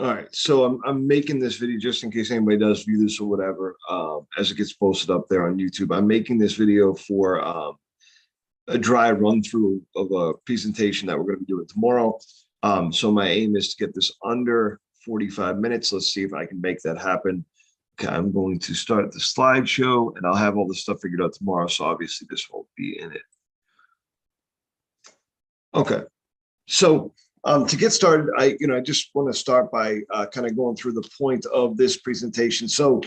All right, so I'm making this video just in case anybody does view this or whatever, as it gets posted up there on YouTube. I'm making this video for a dry run through of a presentation that we're going to be doing tomorrow. So my aim is to get this under 45 minutes. Let's see if I can make that happen. Okay, I'm going to start the slideshow, and I'll have all the stuff figured out tomorrow. So obviously this won't be in it. Okay, so to get started, I just want to start by kind of going through the point of this presentation. So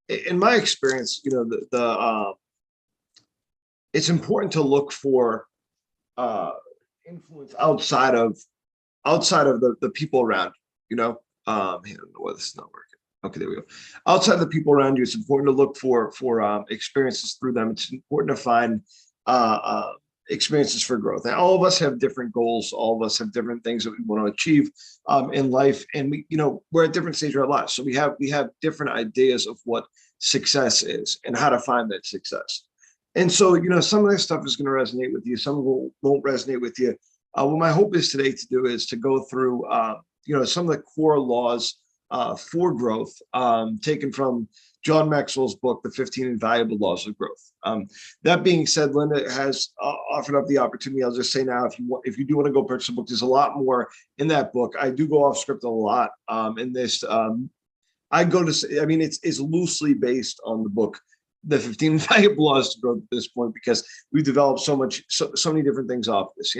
in my experience, it's important to look for influence outside of the people around you. I don't know why this is not working. Okay, there we go. Outside of the people around you, it's important to look for experiences through them. It's important to find experiences for growth. And all of us have different goals. All of us have different things that we want to achieve in life, and we're at different stages of our lives. So we have different ideas of what success is and how to find that success. And so some of this stuff is going to resonate with you. Some won't resonate with you. What my hope is today to do is to go through some of the core laws for growth, taken from John Maxwell's book, The 15 Invaluable Laws of Growth. That being said, Linda has offered up the opportunity. I'll just say now, if you do want to go purchase a book, there's a lot more in that book. I do go off script a lot in this. It's loosely based on the book, The 15 Invaluable Laws to Growth at this point, because we've developed so many different things off this.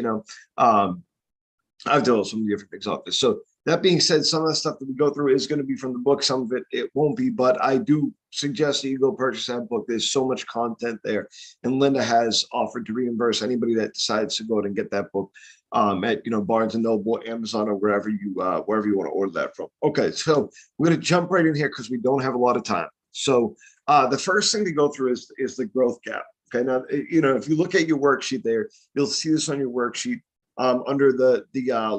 I've developed so many different things off this. So that being said, some of the stuff that we go through is going to be from the book. Some of it won't be, but I do suggest that you go purchase that book. There's so much content there, and Linda has offered to reimburse anybody that decides to go out and get that book at Barnes and Noble, Amazon, or wherever you want to order that from. Okay, so we're going to jump right in here because we don't have a lot of time. So the first thing to go through is the growth gap. Okay, now if you look at your worksheet there, you'll see this on your worksheet under the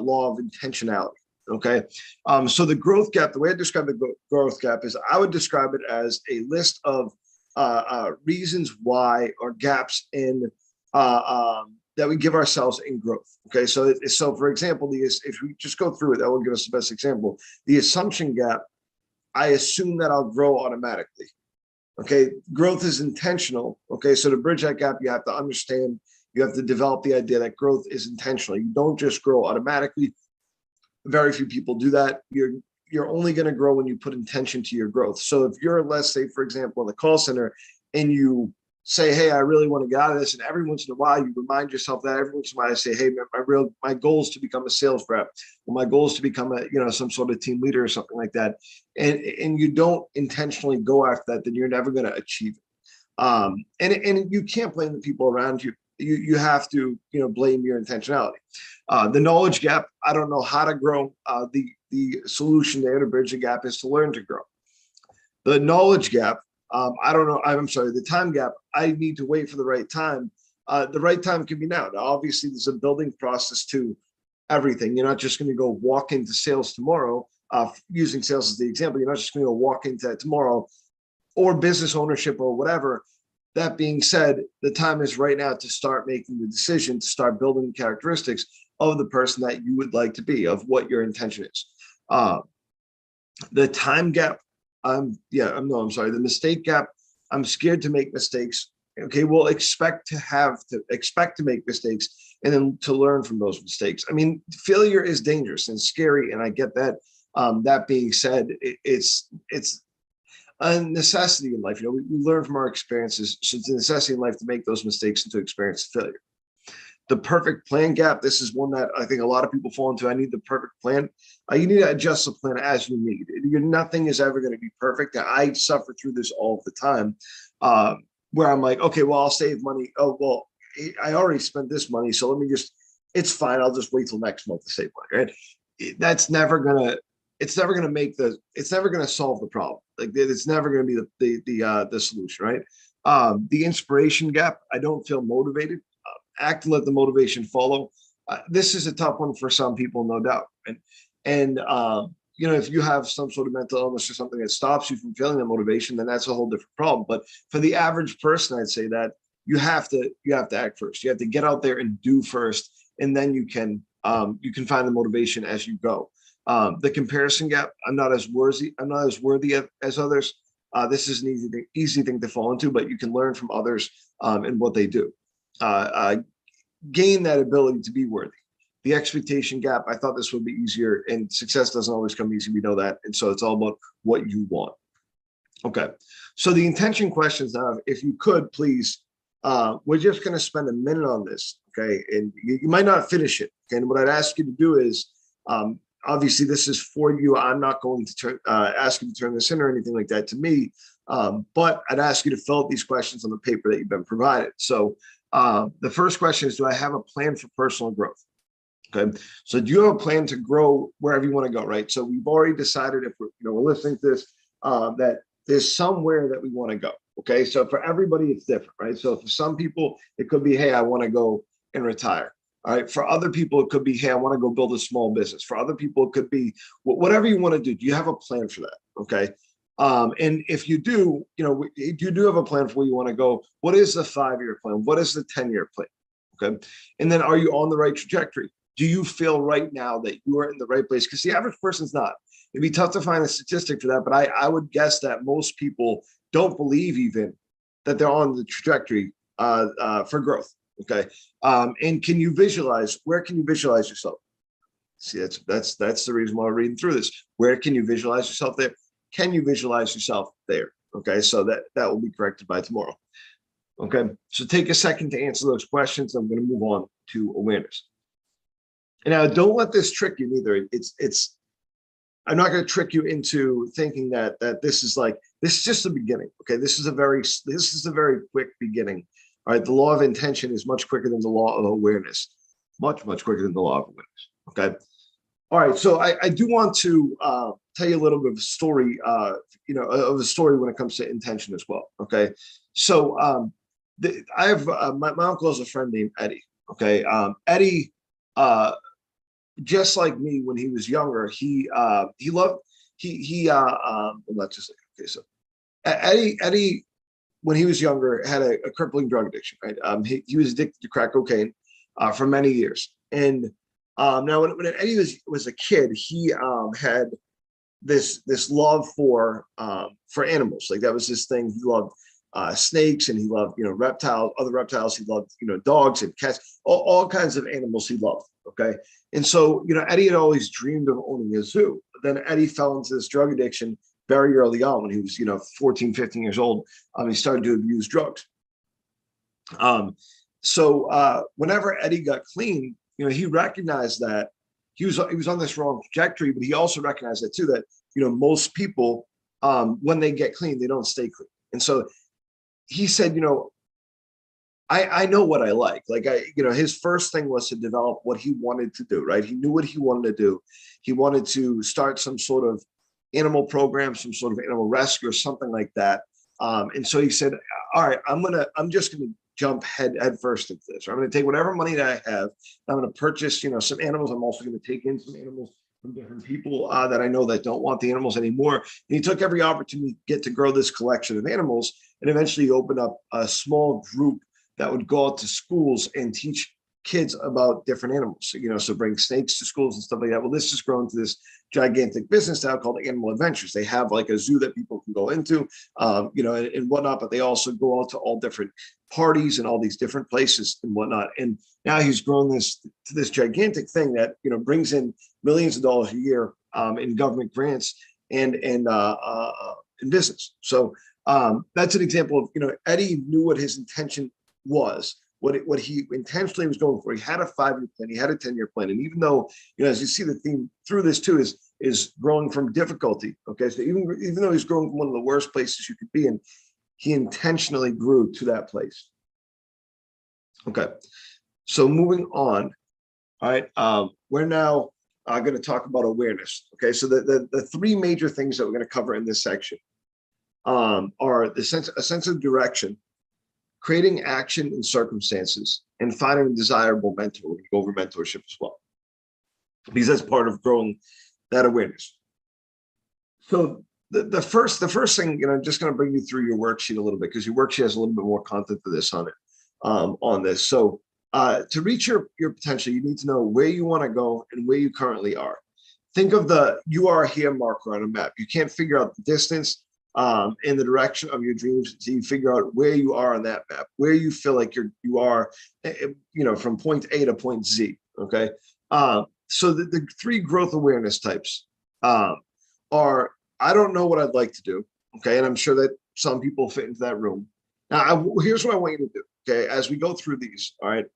law of intentionality. Okay, so the growth gap, the way I describe the growth gap is I would describe it as a list of reasons why, or gaps in that we give ourselves in growth. Okay, so for example, if we just go through it, that will give us the best example. The assumption gap, I assume that I'll grow automatically. Okay, growth is intentional. Okay, so to bridge that gap, you have to understand, you have to develop the idea that growth is intentional. You don't just grow automatically. Very few people do that. You're only going to grow when you put intention to your growth. So if you're, let's say, for example, in the call center, and you say, hey, I really want to get out of this, and every once in a while you remind yourself that, every once in a while I say, hey, my goal is to become a sales rep, or my goal is to become some sort of team leader or something like that, and you don't intentionally go after that, then you're never going to achieve it. And you can't blame the people around you. You have to blame your intentionality. The knowledge gap, I don't know how to grow. The solution there to bridge the gap is to learn to grow. The knowledge gap, I don't know. I'm sorry, the time gap, I need to wait for the right time. The right time can be now. Now, obviously, there's a building process to everything. You're not just going to go walk into sales tomorrow, using sales as the example. You're not just going to go walk into that tomorrow, or business ownership or whatever. That being said, the time is right now to start making the decision, to start building the characteristics of the person that you would like to be, of what your intention is. The time gap, I'm sorry, the mistake gap, I'm scared to make mistakes. Okay, well, expect to make mistakes, and then to learn from those mistakes. I mean, failure is dangerous and scary, and I get that. That being said, it's a necessity in life. We learn from our experiences. So it's a necessity in life to make those mistakes and to experience failure. The perfect plan gap, this is one that I think a lot of people fall into. I need the perfect plan. You need to adjust the plan as you need. Nothing is ever going to be perfect. I suffer through this all the time, where I'm like, okay, well, I'll save money. Oh, well, I already spent this money, so it's fine. I'll just wait till next month to save money, right? It's never going to solve the problem. Like, it's never going to be the solution, right? The inspiration gap, I don't feel motivated. Act and let the motivation follow. This is a tough one for some people, no doubt. And if you have some sort of mental illness or something that stops you from feeling that motivation, then that's a whole different problem. But for the average person, I'd say that you have to act first. You have to get out there and do first, and then you can find the motivation as you go. The comparison gap, I'm not as worthy as others. This is an easy thing to fall into, but you can learn from others and what they do. Gain that ability to be worthy. The expectation gap, I thought this would be easier, and success doesn't always come easy. We know that. And so it's all about what you want. Okay. So the intention questions now, if you could please, we're just going to spend a minute on this. Okay. And you might not finish it. Okay. And what I'd ask you to do is, obviously this is for you. I'm not going to ask you to turn this in or anything like that to me. But I'd ask you to fill out these questions on the paper that you've been provided. So the first question is, do I have a plan for personal growth? Okay. So do you have a plan to grow wherever you want to go? Right. So we've already decided, if we're listening to this, that there's somewhere that we want to go. Okay. So for everybody, it's different, right? So for some people, it could be, hey, I want to go and retire. All right. For other people, it could be, hey, I want to go build a small business. For other people, it could be whatever you want to do. Do you have a plan for that? Okay. And if you do, you do have a plan for where you want to go. What is the 5-year plan? What is the 10-year plan? Okay. And then, are you on the right trajectory? Do you feel right now that you are in the right place? Because the average person's not. It'd be tough to find a statistic for that, but I would guess that most people don't believe even that they're on the trajectory for growth. Okay. And can you visualize? Where can you visualize yourself? See, that's the reason why we're reading through this. Where can you visualize yourself there? Can you visualize yourself there? Okay. So that will be corrected by tomorrow. Okay. So take a second to answer those questions. I'm going to move on to awareness. And now, don't let this trick you either. I'm not going to trick you into thinking that this is just the beginning. Okay. This is a very quick beginning. All right. The law of intention is much quicker than the law of awareness. Much quicker than the law of awareness. Okay. All right. So I do want to tell you a little bit of a story, of a story when it comes to intention as well. Okay. So I have my uncle has a friend named Eddie. Okay. Eddie, just like me when he was younger, he loved, let's just say, okay, so Eddie, when he was younger, had a crippling drug addiction, right? He was addicted to crack cocaine for many years. And now when Eddie was a kid, he had this love for animals. Like, that was his thing. He loved snakes, and he loved, reptiles, other reptiles. He loved, dogs and cats, all kinds of animals he loved. Okay. And so, Eddie had always dreamed of owning a zoo. But then Eddie fell into this drug addiction very early on when he was, 14, 15 years old. He started to abuse drugs. So whenever Eddie got clean, he recognized that he was on this wrong trajectory, but he also recognized that too, that, most people, when they get clean, they don't stay clean. And so he said, I know what I like. His first thing was to develop what he wanted to do, right? He knew what he wanted to do. He wanted to start some sort of animal program, some sort of animal rescue or something like that. And so he said, all right, I'm just going to jump head first into this. I'm going to take whatever money that I have. I'm going to purchase, some animals. I'm also going to take in some animals from different people that I know that don't want the animals anymore. And he took every opportunity to get to grow this collection of animals, and eventually opened up a small group that would go out to schools and teach kids about different animals, so bring snakes to schools and stuff like that. Well, this has grown to this gigantic business now called Animal Adventures. They have like a zoo that people can go into, and whatnot, but they also go out to all different parties and all these different places and whatnot. And now he's grown this to this gigantic thing that, brings in millions of dollars a year in government grants and in business. So that's an example of, Eddie knew what his intention was, what he intentionally was going for. He had a 5-year plan, he had a 10-year plan. And even though, as you see, the theme through this too is growing from difficulty. Okay. So even though he's growing from one of the worst places you could be in, he intentionally grew to that place. Okay. So moving on. All right. We're now going to talk about awareness. Okay. So the 3 major things that we're going to cover in this section are a sense of direction, creating action in circumstances, and finding a desirable mentor. We're going to go over mentorship as well, because that's part of growing that awareness. So the first thing, I'm just going to bring you through your worksheet a little bit, because your worksheet has a little bit more content for this on this. So to reach your potential, you need to know where you want to go and where you currently are. think of you are here marker on a map. You can't figure out the distance in the direction of your dreams. So you figure out where you are on that map, where you feel like you are, from point A to point Z. Okay. So the three growth awareness types are, I don't know what I'd like to do. Okay. And I'm sure that some people fit into that room. Now, here's what I want you to do. Okay. As we go through these, all right,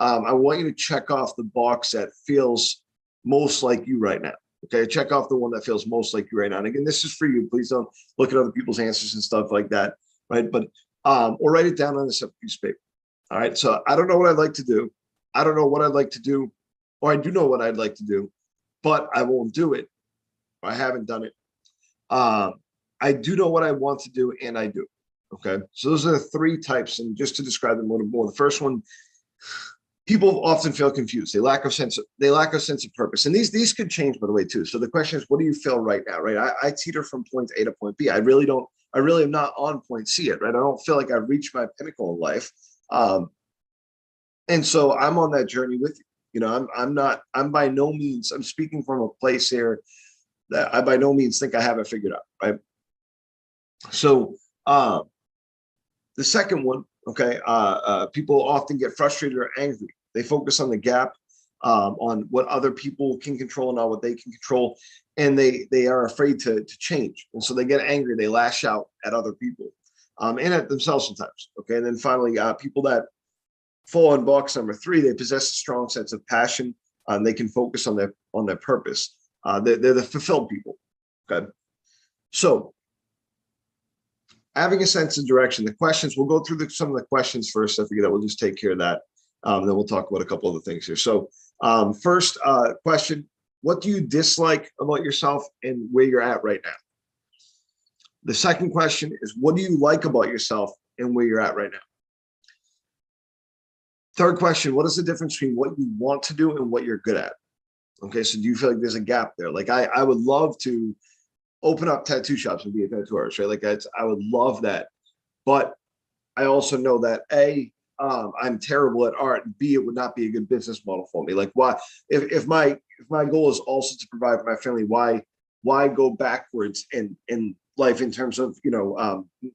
I want you to check off the box that feels most like you right now. Okay. Check off the one that feels most like you right now. And again, this is for you. Please don't look at other people's answers and stuff like that. Right. But, or write it down on a separate piece of paper. All right. So I don't know what I'd like to do. I don't know what I'd like to do, or I do know what I'd like to do, but I won't do it. I haven't done it. I do know what I want to do, and I do. Okay. So those are the three types. And just to describe them a little more, the first one, people often feel confused. They lack a sense of purpose. And these could change, by the way, too. So the question is, what do you feel right now? Right. I teeter from point A to point B. I really am not on point C yet. Right. I don't feel like I've reached my pinnacle in life. And so I'm on that journey with you. I'm by no means, I'm speaking from a place here that I by no means think I have it figured out. Right. So the second one, okay, people often get frustrated or angry. They focus on the gap, on what other people can control and not what they can control, and they are afraid to change. And so they get angry. They lash out at other people, and at themselves sometimes. Okay, and then finally, people that fall in box number three, they possess a strong sense of passion. They can focus on their purpose. They're the fulfilled people. Okay, so having a sense of direction. The questions, we'll go through some of the questions first. I figure that we'll just take care of that. Then we'll talk about a couple other things here. So first question, what do you dislike about yourself and where you're at right now? The second question is, what do you like about yourself and where you're at right now? Third question, what is the difference between what you want to do and what you're good at? Okay, so do you feel like there's a gap there? Like I would love to open up tattoo shops and be a tattoo artist, right? Like I would love that. But I also know that I'm terrible at art, and B, it would not be a good business model for me. Like why, if my goal is also to provide for my family, why go backwards in life in terms of,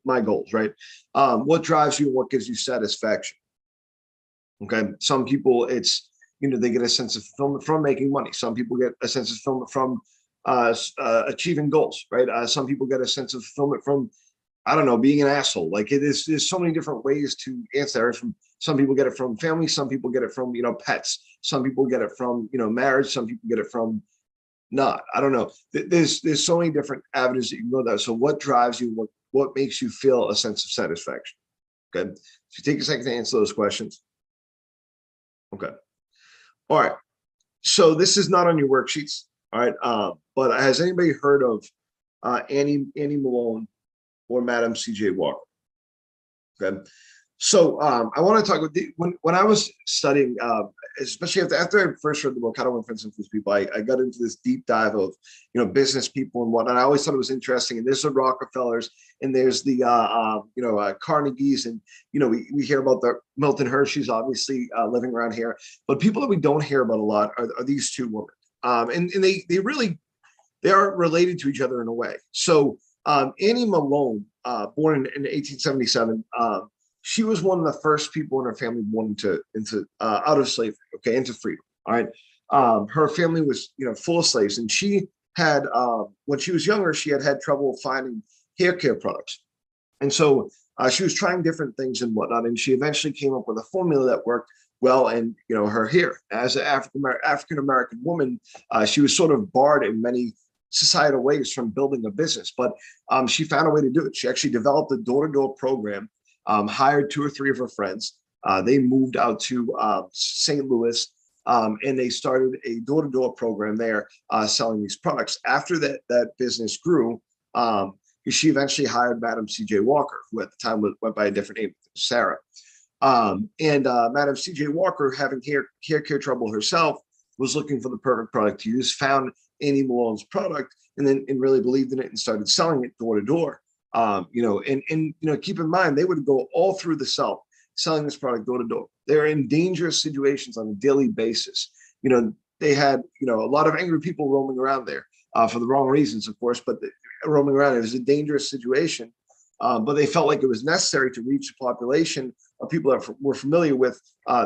my goals, right? What drives you and what gives you satisfaction? Okay. Some people, it's, they get a sense of fulfillment from making money. Some people get a sense of fulfillment from achieving goals, right? Some people get a sense of fulfillment from, I don't know, being an asshole. Like there's so many different ways to answer that. Some people get it from family. Some people get it from, pets. Some people get it from, marriage. Some people get it from not. I don't know. There's so many different avenues that you can go there. So what drives you? What makes you feel a sense of satisfaction? Okay. So take a second to answer those questions. Okay. All right. So this is not on your worksheets. All right. But has anybody heard of Annie Malone or Madam C.J. Walker? Okay. So I want to talk with when I was studying, especially after I first read the book, How to Win Friends and Influence People, I got into this deep dive of, business people and whatnot. I always thought it was interesting. And there's the Rockefellers and there's the, Carnegies. And, we hear about the Milton Hershey's, obviously living around here. But people that we don't hear about a lot are these two women. And they are related to each other in a way. So Annie Malone, born in 1877, she was one of the first people in her family born into out of slavery, okay, into freedom. All right. Her family was, full of slaves, and she had, when she was younger, she had trouble finding hair care products. And so she was trying different things and whatnot, and she eventually came up with a formula that worked well. And, her hair, as an African-American woman, she was sort of barred in many societal ways from building a business, but she found a way to do it. She actually developed a door-to-door program, hired 2 or 3 of her friends. They moved out to St. Louis, and they started a door-to-door program there, selling these products. After that business grew, she eventually hired Madam C.J. Walker, who at the time went by a different name, Sarah. And Madam C.J. Walker, having hair care trouble herself, was looking for the perfect product to use, found Annie Malone's product, and really believed in it and started selling it door to door. Keep in mind, they would go all through the South selling this product door to door. They're in dangerous situations on a daily basis. they had, a lot of angry people roaming around there for the wrong reasons, of course, but roaming around. It was a dangerous situation, but they felt like it was necessary to reach a population of people that were familiar with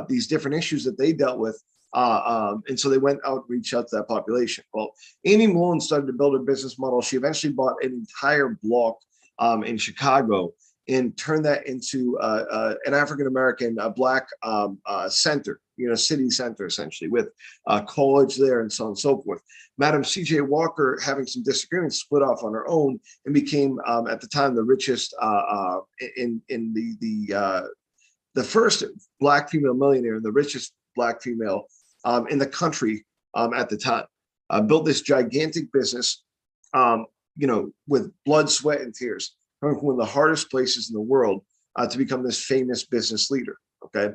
these different issues that they dealt with. And so they went out and reached out to that population. Well, Amy Malone started to build a business model. She eventually bought an entire block in Chicago and turned that into an African-American Black center, city center, essentially, with college there and so on and so forth. Madam C.J. Walker, having some disagreements, split off on her own and became, at the time, the richest in the first Black female millionaire, the richest Black female in the country at the time. Built this gigantic business, with blood, sweat, and tears, coming from one of the hardest places in the world to become this famous business leader. Okay.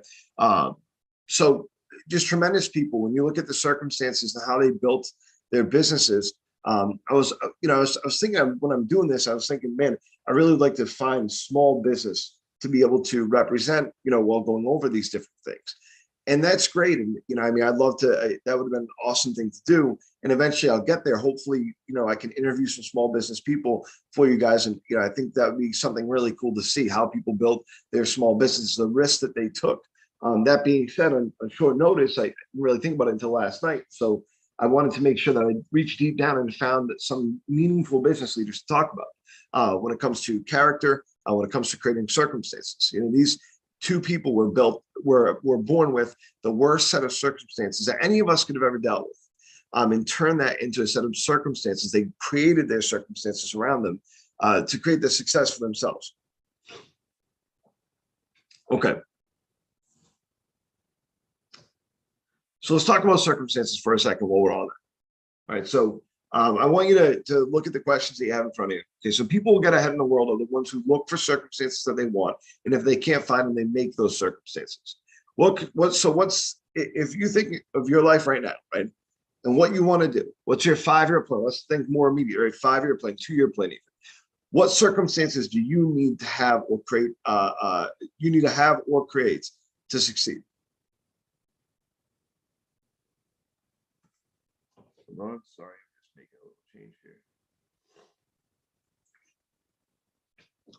So just tremendous people. When you look at the circumstances and how they built their businesses, I was thinking when I'm doing this, I was thinking, man, I really would like to find small business to be able to represent, while going over these different things. And that's great. And, I'd love to, that would have been an awesome thing to do. And eventually I'll get there. Hopefully, I can interview some small business people for you guys. And, I think that would be something really cool to see how people built their small business, the risks that they took. That being said, on short notice, I didn't really think about it until last night. So I wanted to make sure that I reached deep down and found some meaningful business leaders to talk about when it comes to character, when it comes to creating circumstances. These two people were born with the worst set of circumstances that any of us could have ever dealt with, and turned that into a set of circumstances. They created their circumstances around them to create the success for themselves. Okay. So let's talk about circumstances for a second while we're on that. All right. So I want you to look at the questions that you have in front of you. Okay. So people who get ahead in the world are the ones who look for circumstances that they want. And if they can't find them, they make those circumstances. If you think of your life right now, right? And what you want to do, what's your 5-year plan? Let's think more immediate, right? 5-year plan, 2-year plan, even. What circumstances do you need to have or create? To succeed? Hold on, sorry, I'm just making a little change here.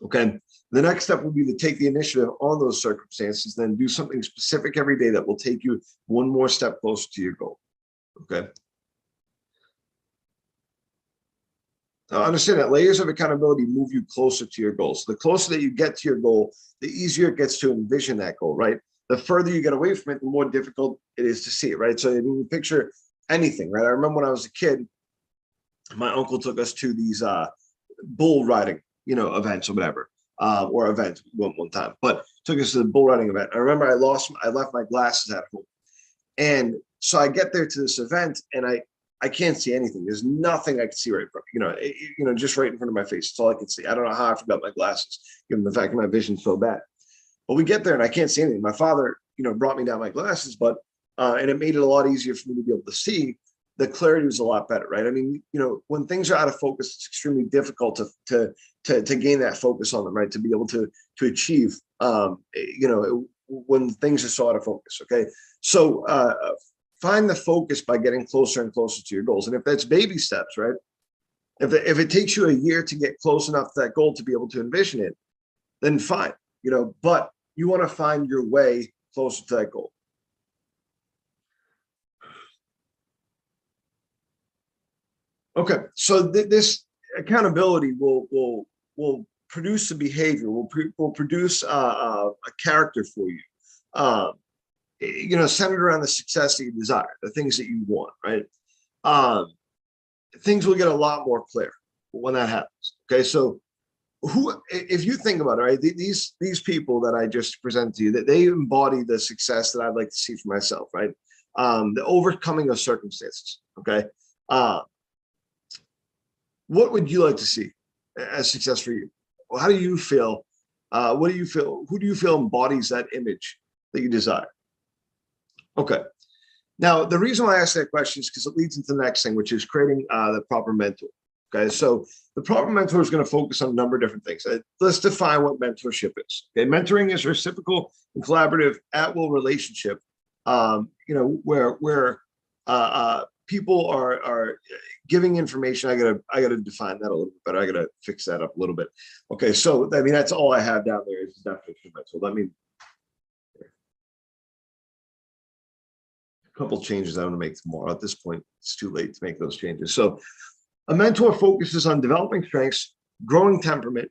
Okay, the next step will be to take the initiative on those circumstances, then do something specific every day that will take you one more step closer to your goal. Okay. Now understand that layers of accountability move you closer to your goals. So the closer that you get to your goal, the easier it gets to envision that goal, right? The further you get away from it, the more difficult it is to see it, right? So when you picture anything, right? I remember when I was a kid, my uncle took us to these bull riding, events or whatever, or events one time, but took us to the bull riding event. I remember I left my glasses at home. And so I get there to this event and I can't see anything. There's nothing I can see right in front, just right in front of my face. It's all I can see. I don't know how I forgot my glasses, given the fact that my vision's so bad. But we get there and I can't see anything. My father, brought me down my glasses, but and it made it a lot easier for me to be able to see. The clarity was a lot better, right? I mean, when things are out of focus, it's extremely difficult to gain that focus on them, right? To be able to achieve, when things are so out of focus. Okay, so find the focus by getting closer and closer to your goals, and if that's baby steps, right? If it takes you a year to get close enough to that goal to be able to envision it, then fine, but you want to find your way closer to that goal. Okay, so this accountability will produce a behavior, will produce a character for you, centered around the success that you desire, the things that you want, right? Things will get a lot more clear when that happens. Okay, so if you think about it, right, these people that I just presented to you, that they embody the success that I'd like to see for myself, right? The overcoming of circumstances. Okay. What would you like to see as success for you? How do you feel? What do you feel? Who do you feel embodies that image that you desire? Okay. Now, the reason why I ask that question is because it leads into the next thing, which is creating the proper mentor. Okay, so the proper mentor is going to focus on a number of different things. Let's define what mentorship is. Okay, mentoring is a reciprocal and collaborative at-will relationship. Where people are giving information. I gotta define that a little bit better. I gotta fix that up a little bit. Okay, so I mean that's all I have down there is definition of mentor. Let me a couple changes I want to make tomorrow. At this point, it's too late to make those changes. So a mentor focuses on developing strengths, growing temperament.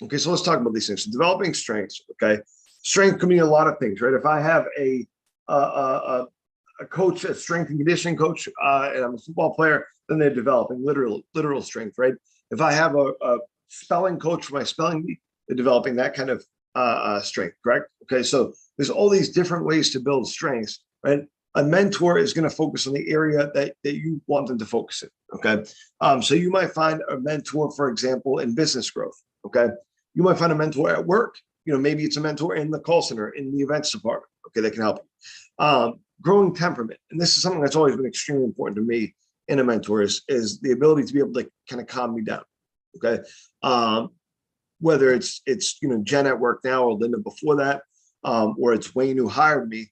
Okay, so let's talk about these things. So developing strengths. Okay, strength can mean a lot of things, right? If I have a coach, a strength and conditioning coach, and I'm a football player, then they're developing literal strength, right? If I have a spelling coach for my spelling bee, they're developing that kind of strength, correct? Okay, so there's all these different ways to build strengths, right? A mentor is going to focus on the area that you want them to focus in, okay? So you might find a mentor, for example, in business growth, okay? You might find a mentor at work. You know, maybe it's a mentor in the call center, in the events department, okay, that can help you. Growing temperament, and this is something that's always been extremely important to me in a mentor is the ability to be able to kind of calm me down, okay? Whether it's Jen at work now or Linda before that, or it's Wayne who hired me.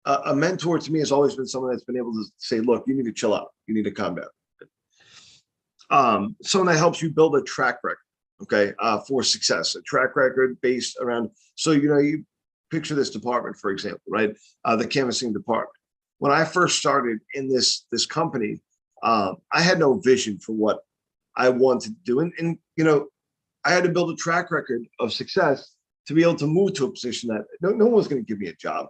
A mentor to me has always been someone that's been able to say, look, you need to chill out. You need to calm down. Someone that helps you build a track record, okay, for success, a track record based around, so, you picture this department, for example, right? The canvassing department. When I first started in this company, I had no vision for what I wanted to do. And I had to build a track record of success to be able to move to a position that no one was going to give me a job.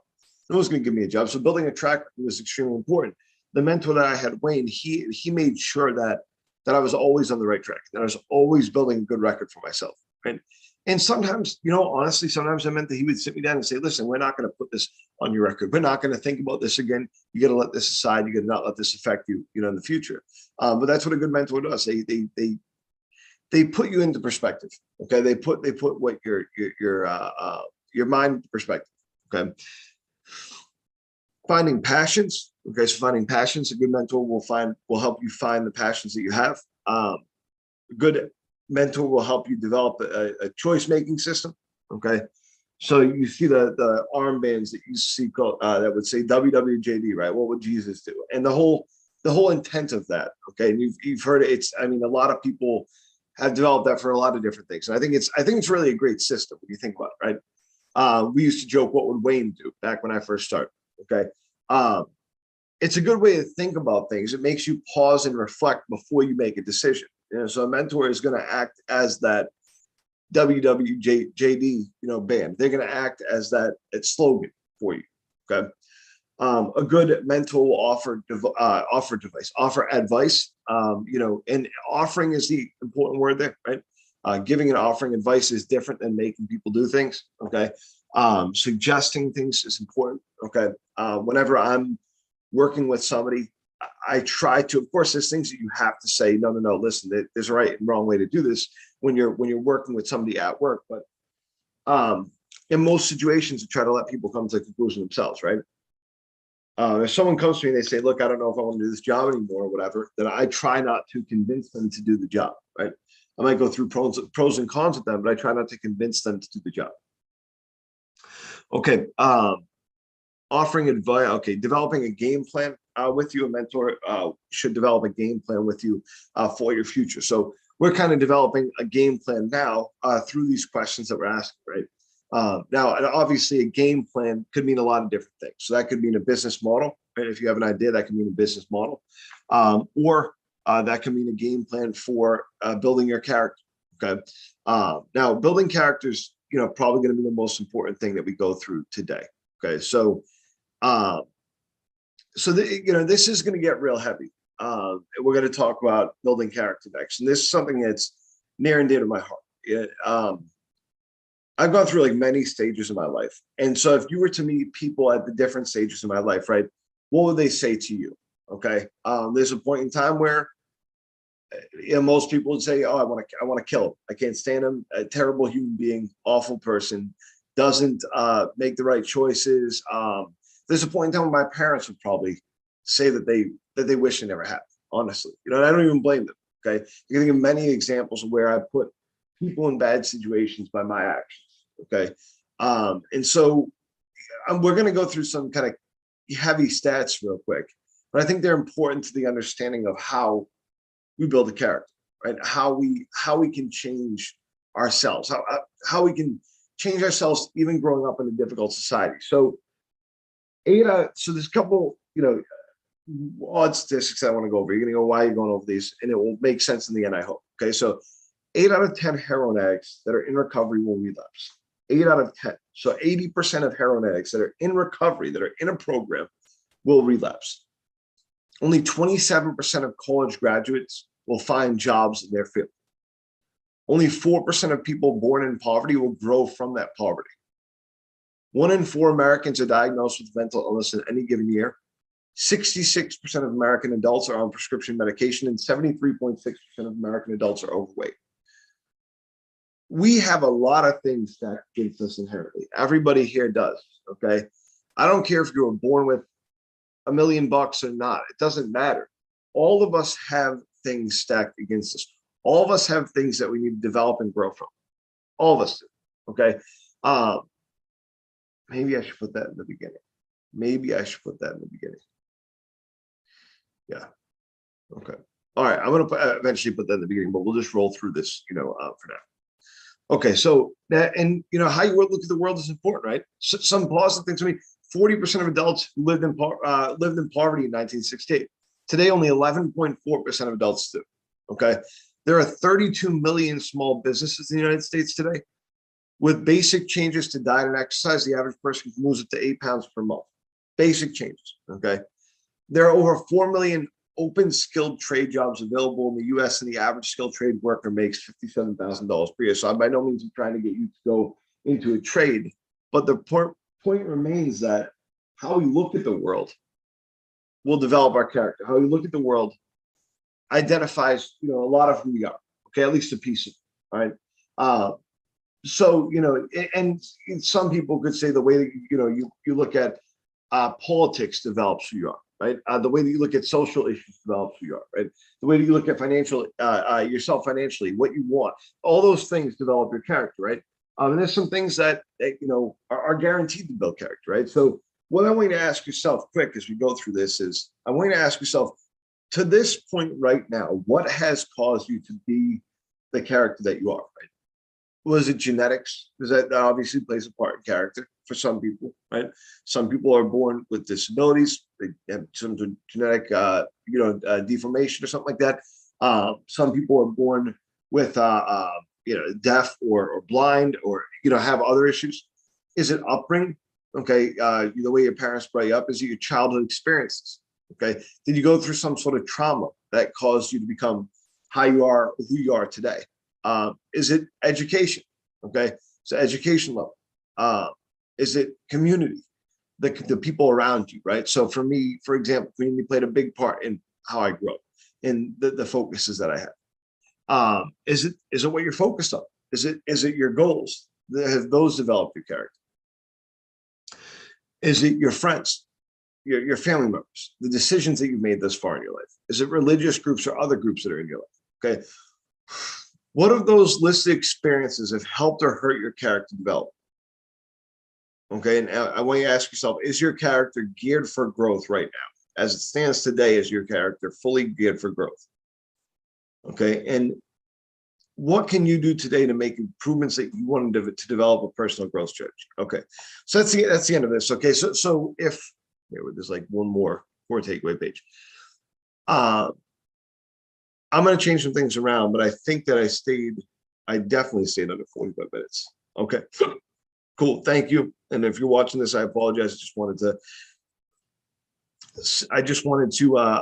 No one's going to give me a job. So building a track record was extremely important. The mentor that I had, Wayne, he made sure that I was always on the right track, that I was always building a good record for myself. Right. And sometimes, honestly, sometimes I meant that he would sit me down and say, listen, we're not going to put this on your record. We're not going to think about this again. You got to let this aside. You got to not let this affect you, in the future. But that's what a good mentor does. They put you into perspective. Okay. They put what your mind into perspective. Okay. Finding passions. Okay. So finding passions, a good mentor will help you find the passions that you have. A good mentor will help you develop a choice-making system. Okay. So you see the armbands that you see that would say WWJD, right? What would Jesus do? And the whole intent of that. Okay. And you've heard it. A lot of people have developed that for a lot of different things. And I think it's really a great system when you think about it, right? We used to joke, what would Wayne do back when I first started? Okay. It's a good way to think about things. It makes you pause and reflect before you make a decision. So a mentor is going to act as that WWJD, band. They're going to act as that slogan for you. Okay. A good mentor will offer advice. And offering is the important word there, right? Giving and offering advice is different than making people do things. Okay. Suggesting things is important. Okay. Whenever I'm working with somebody, I try to, of course, there's things that you have to say, no, listen, there's a right and wrong way to do this when you're working with somebody at work. But in most situations, I try to let people come to the conclusion themselves, right? If someone comes to me and they say, look, I don't know if I want to do this job anymore or whatever, then I try not to convince them to do the job, right? I might go through pros and cons with them, but I try not to convince them to do the job. Okay. Offering advice. Okay. Developing a game plan with you. A mentor should develop a game plan with you for your future. So we're kind of developing a game plan now through these questions that we're asking, right? Now, and obviously a game plan could mean a lot of different things. So that could mean a business model, right? If you have an idea, that can mean a business model, or that can mean a game plan for building your character. Okay. Now, building characters, probably going to be the most important thing that we go through today. Okay. So, this is going to get real heavy. We're going to talk about building character next, and this is something that's near and dear to my heart. I've gone through like many stages of my life. And so if you were to meet people at the different stages of my life, right, what would they say to you? Okay. There's a point in time where most people would say, oh, I want to kill him. I can't stand him. A terrible human being, awful person, doesn't make the right choices. There's a point in time when my parents would probably say that they wish they never had, honestly. And I don't even blame them. Okay. You can think of many examples of where I put people in bad situations by my actions. Okay. And so we're going to go through some kind of heavy stats real quick. but I think they're important to the understanding of how we build a character, right? How we can change ourselves, how we can change ourselves even growing up in a difficult society. So so there's a couple, odd statistics I want to go over. You're going to go, why are you going over these? And it will make sense in the end, I hope. Okay, so 8 out of 10 heroin addicts that are in recovery will relapse. 8 out of 10. So 80% of heroin addicts that are in recovery, that are in a program, will relapse. Only 27% of college graduates will find jobs in their field. Only 4% of people born in poverty will grow from that poverty. 1 in 4 Americans are diagnosed with mental illness in any given year. 66% of American adults are on prescription medication, and 73.6% of American adults are overweight. We have a lot of things stacked against us inherently. Everybody here does, okay? I don't care if you were born with $1 million or not. It doesn't matter. All of us have things stacked against us. All of us have things that we need to develop and grow from. All of us do, okay? Maybe I should put that in the beginning. Maybe I should put that in the beginning. Yeah. Okay. All right. I'm going to eventually put that in the beginning, but we'll just roll through this, for now. Okay. So that, and how you look at the world is important, right? So, some positive things. I mean, 40% of adults who lived in poverty in 1968. Today, only 11.4% of adults do. Okay. There are 32 million small businesses in the United States today. With basic changes to diet and exercise, the average person can lose up to 8 pounds per month. Basic changes. Okay. There are over 4 million open skilled trade jobs available in the US, and the average skilled trade worker makes $57,000 per year. So by no means I'm trying to get you to go into a trade, but the point remains that how we look at the world will develop our character. How we look at the world identifies, a lot of who we are. Okay, at least a piece of it, right? So, and some people could say the way that, you look at politics develops who you are, right? The way that you look at social issues develops who you are, right? The way that you look at yourself financially, what you want, all those things develop your character, right? And there's some things that are guaranteed to build character, right? So what I want you to ask yourself quick as we go through this is, I want you to ask yourself, to this point right now, what has caused you to be the character that you are, right? Was it genetics? Because that obviously plays a part in character for some people, right? Some people are born with disabilities. They have some genetic, deformation or something like that. Some people are born with, deaf or blind, or, have other issues. Is it upbringing? Okay. The way your parents brought you up? Is it your childhood experiences? Okay. Did you go through some sort of trauma that caused you to become how you are, who you are today? Is it education? Okay. So education level. Is it community? The people around you, right? So for me, for example, community played a big part in how I grew up, in the focuses that I have. Is it what you're focused on? Is it your goals? Have those developed your character? Is it your friends, your family members, the decisions that you've made thus far in your life? Is it religious groups or other groups that are in your life? Okay. What of those listed experiences have helped or hurt your character develop? Okay, and I want you to ask yourself, is your character geared for growth right now? As it stands today, is your character fully geared for growth? Okay, and what can you do today to make improvements that you want to develop a personal growth strategy? Okay, so that's the end of this. Okay, so if there's like one more takeaway page. I'm going to change some things around, but I think that I definitely stayed under 45 minutes. Okay, cool. Thank you. And if you're watching this, I apologize. I just wanted to